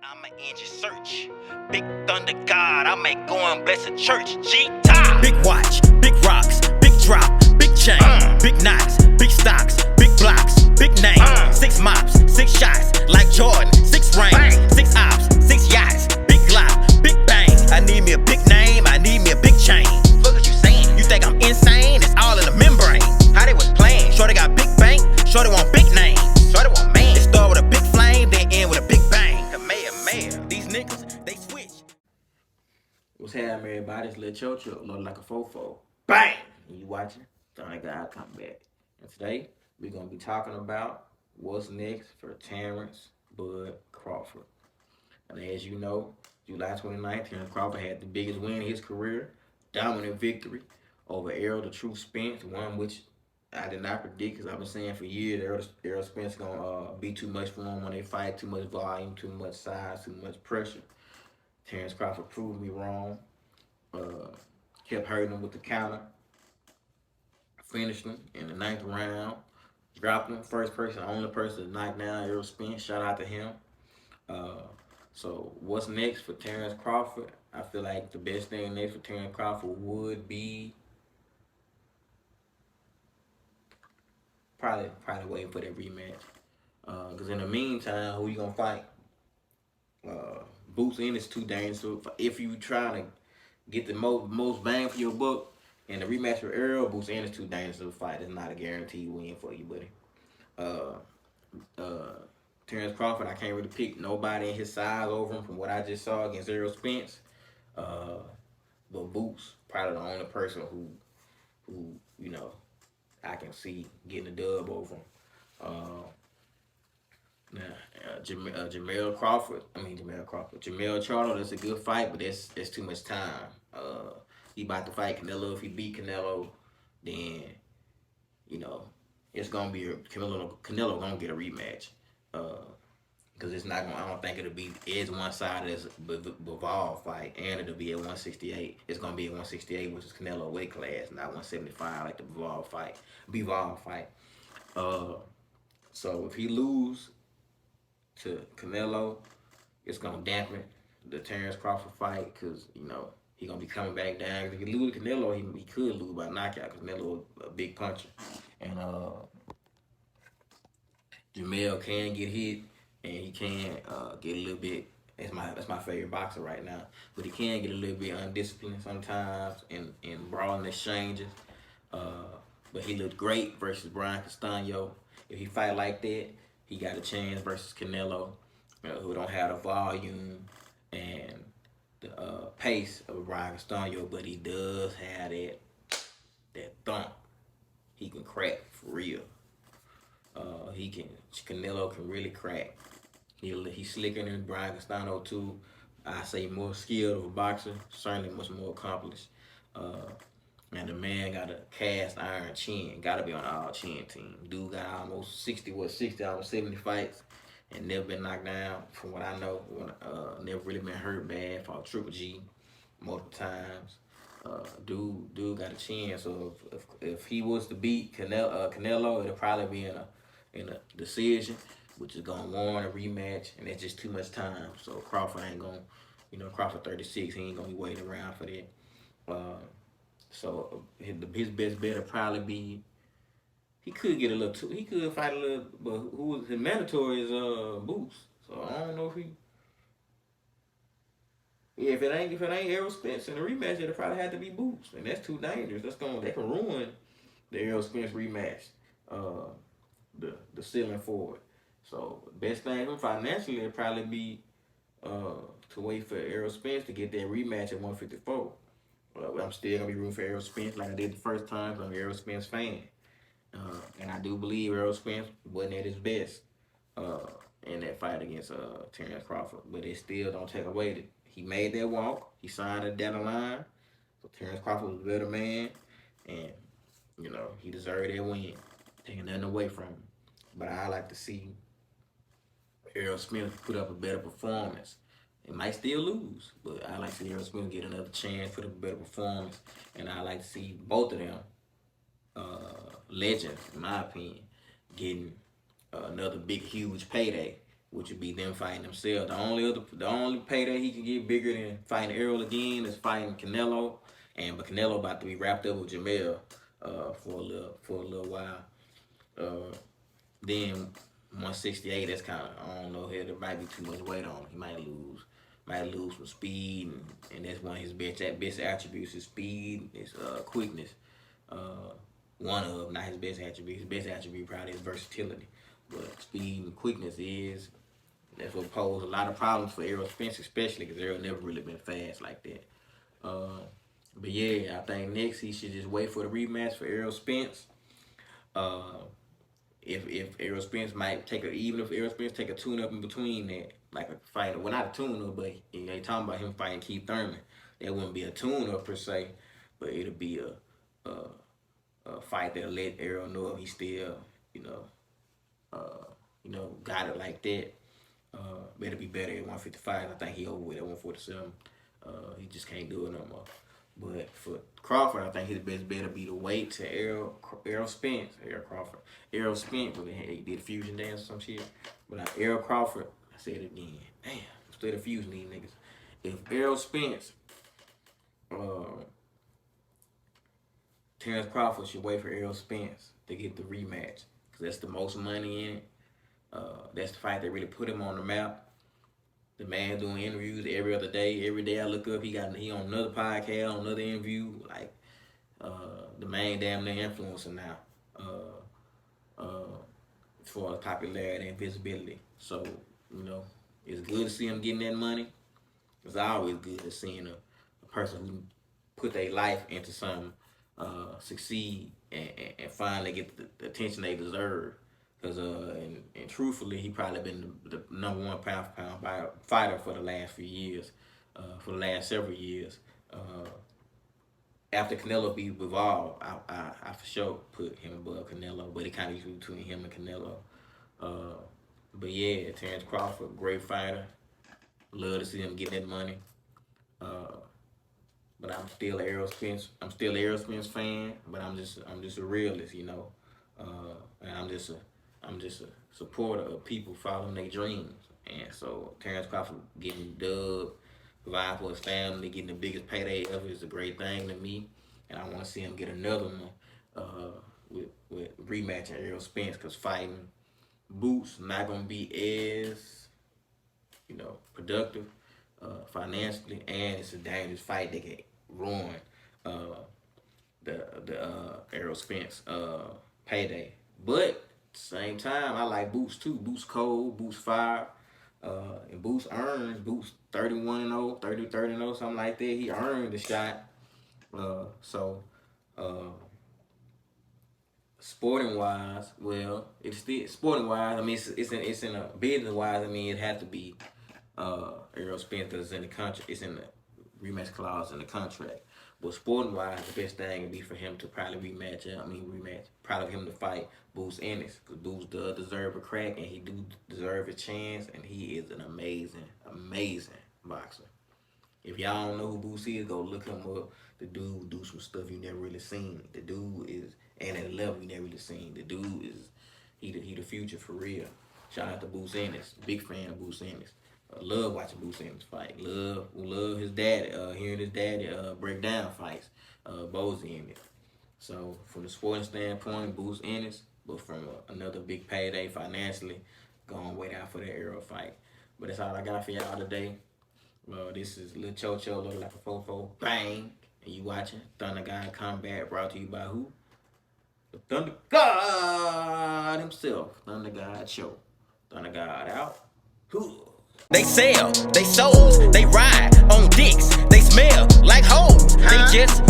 I'ma end your search. Big thunder God, I may go and bless a church. G-Top. Big watch, big rocks, big drop, big chain, big knots, big stocks, big blocks, big name, 6 mops, 6 shots, like Jordan, 6 rings, 6 ops, 6 yachts, big glock, big bang. I need me a big name, I need me a big chain. What are you saying? You think I'm insane? It's all in the membrane. How they was playing? Shorty got big bank, shorty want big name. Shorty want man. It start with a big flame, then end with a big bang. The mayor. These niggas, they switch. What's happening, everybody? It's Lil Chocho, look like a fofo. Bang! And you watching? Thank God come back. And today, we're going to be talking about what's next for Terence Crawford. And as you know, July 29th, Terence Crawford had the biggest win in his career. Dominant victory over Errol the True Spence, one which I did not predict because I've been saying for years Errol Spence gonna be too much for him when they fight, too much volume, too much size, too much pressure. Terence Crawford proved me wrong. Kept hurting him with the counter. Finished him in the 9th round. Dropped him. First person, only person to knock down Errol Spence. Shout out to him. So what's next for Terence Crawford? I feel like the best thing next for Terence Crawford would be probably waiting for that rematch. Because in the meantime, who you gonna fight? Boots in is too dangerous. So if you trying to get the most bang for your buck, and the rematch with Errol, Boots in is too dangerous to fight. It's not a guaranteed win for you, buddy. Terence Crawford, I can't really pick nobody in his size over him from what I just saw against Errol Spence. But Boots, probably the only person who you know I can see getting a dub over him. Jamel Charlo, that's a good fight, but that's too much time. He about to fight Canelo. If he beat Canelo, then you know it's gonna be Canelo gonna get a rematch. Because it's not gonna. I don't think it'll be as one-sided as Bivol fight, and it'll be at 168. It's gonna be at 168, which is Canelo weight class, not 175 like the Bivol fight. So if he lose to Canelo, it's gonna dampen the Terence Crawford fight because you know he gonna be coming back down. If he lose to Canelo, he could lose by knockout because Canelo a big puncher, and Jamel can get hit and he can get a little bit. That's my favorite boxer right now, but he can get a little bit undisciplined sometimes in brawling exchanges. But he looked great versus Brian Castano. If he fight like that, he got a chance versus Canelo, who don't have the volume and the pace of Brian Castano, but he does have that thump. He can crack for real. Canelo can really crack. He's slicker than Brian Castano too. I say more skilled of a boxer, certainly much more accomplished. And the man got a cast iron chin. Gotta be on an all chin team. Dude got almost 70 fights and never been knocked down from what I know. Never really been hurt bad. Fought Triple G multiple times. Dude got a chin. So if he was to beat Canelo, it'll probably be in a decision, which is gonna warrant a rematch, and that's just too much time. So Crawford ain't gonna, Crawford 36, he ain't gonna be waiting around for that. So his best bet would probably be he could fight a little, but his mandatory is Boots. So I don't know if he. Yeah, if it ain't Errol Spence in the rematch, it'll probably have to be Boots, and that's too dangerous. That can ruin the Errol Spence rematch. The ceiling for it. So best thing for financially it'd probably be to wait for Errol Spence to get that rematch at 154. But I'm still gonna be rooting for Errol Spence like I did the first time. I'm an Errol Spence fan, and I do believe Errol Spence wasn't at his best in that fight against Terence Crawford. But it still don't take away that he made that walk. He signed a dotted line. So Terence Crawford was a better man, and he deserved that win. Taking nothing away from him. But I like to see Errol Spence put up a better performance. It might still lose, but I like to see Errol Spence get another chance, put up a better performance. And I like to see both of them, legends, in my opinion, getting another big, huge payday which would be them fighting themselves. The only payday he can get bigger than fighting Errol again is fighting Canelo, but Canelo about to be wrapped up with Jamel for a little while. Then 168, that's kind of, I don't know, here there might be too much weight on him. He might lose some speed, and that's one of his best attributes is speed, is quickness. One of, not his best attribute. His best attribute probably is versatility, but speed and quickness that's what posed a lot of problems for Errol Spence, especially because Errol never really been fast like that. But yeah, I think next he should just wait for the rematch for Errol Spence. If Errol Spence even if Errol Spence take a tune-up in between that, like a fight, well, not a tune-up, but they talking about him fighting Keith Thurman. That wouldn't be a tune-up per se, but it'll be a fight that'll let Errol know if he still, got it like that. Better be better at 155. I think he over with at 147. He just can't do it no more. But for Crawford, I think his best bet will be to wait to Errol Spence, but he did a fusion dance or some shit. But Errol Crawford, I said it again. Damn, I'm still fusing these niggas. If Errol Spence, Terence Crawford should wait for Errol Spence to get the rematch, because that's the most money in it. That's the fight that really put him on the map. The man doing interviews every other day. Every day I look up, he on another podcast, on another interview. Like, the man damn near influencer now, as far as popularity and visibility. So, it's good to see him getting that money. It's always good to seeing a person who put their life into something succeed and finally get the attention they deserve. Because, and truthfully, he probably been the number one pound for pound fighter for the last few years, for the last several years. After Canelo beat Bivol, I for sure put him above Canelo, but it kind of used between him and Canelo. But yeah, Terence Crawford, great fighter. Love to see him get that money. But I'm still an Errol Spence fan, but I'm just a realist, and I'm just a supporter of people following their dreams. And so Terence Crawford getting dubbed, providing for his family, getting the biggest payday ever is a great thing to me. And I want to see him get another one with rematching Errol Spence, because fighting Boots not going to be as, productive financially, and it's a dangerous fight that can ruin the Errol Spence payday. But same time, I like Boots too. Boots cold, Boots fire, and Boots earns. Boots 31-0, 30-0, something like that. He earned the shot. Sporting wise, well, it's still sporting wise. I mean, it's in a business wise. I mean, it had to be Errol Spence, because it's in the contract. It's in the rematch clause in the contract. But sporting wise, the best thing would be for him to probably probably him to fight Boots Ennis, because Boots does deserve a crack, and he do deserve a chance, and he is an amazing boxer. If y'all don't know who Boots is, go look him up. The dude do some stuff you never really seen. The dude is, and at a level you never really seen. The dude is, he the future for real. Shout out to Boots Ennis. Big fan of Boots Ennis. Love watching Boots Ennis fight. Love his daddy, hearing his daddy break down fights. Bozy in it. So from the sporting standpoint, Boots Ennis, but from another big payday financially, gonna wait out for that Errol fight. But that's all I got for y'all today. This is Lil Chocho, look like a fofo, bang, and you watching Thunder God Combat, brought to you by who? The Thunder God himself, Thunder God Show. Thunder God out. They sell, they souls, they ride on dicks, they smell like hoes. They just